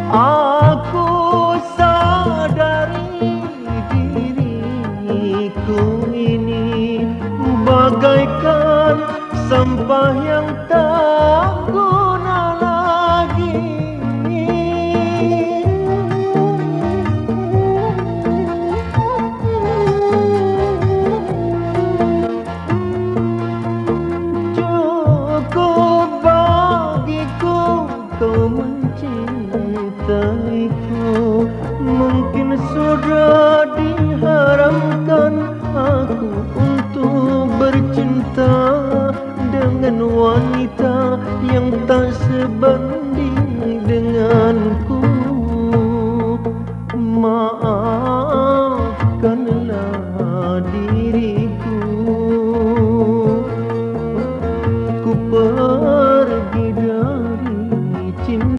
Aku sadari diriku ini bagaikan sampah yang tak guna lagi. Cukup bagiku kau mencintaiku, mungkin sudah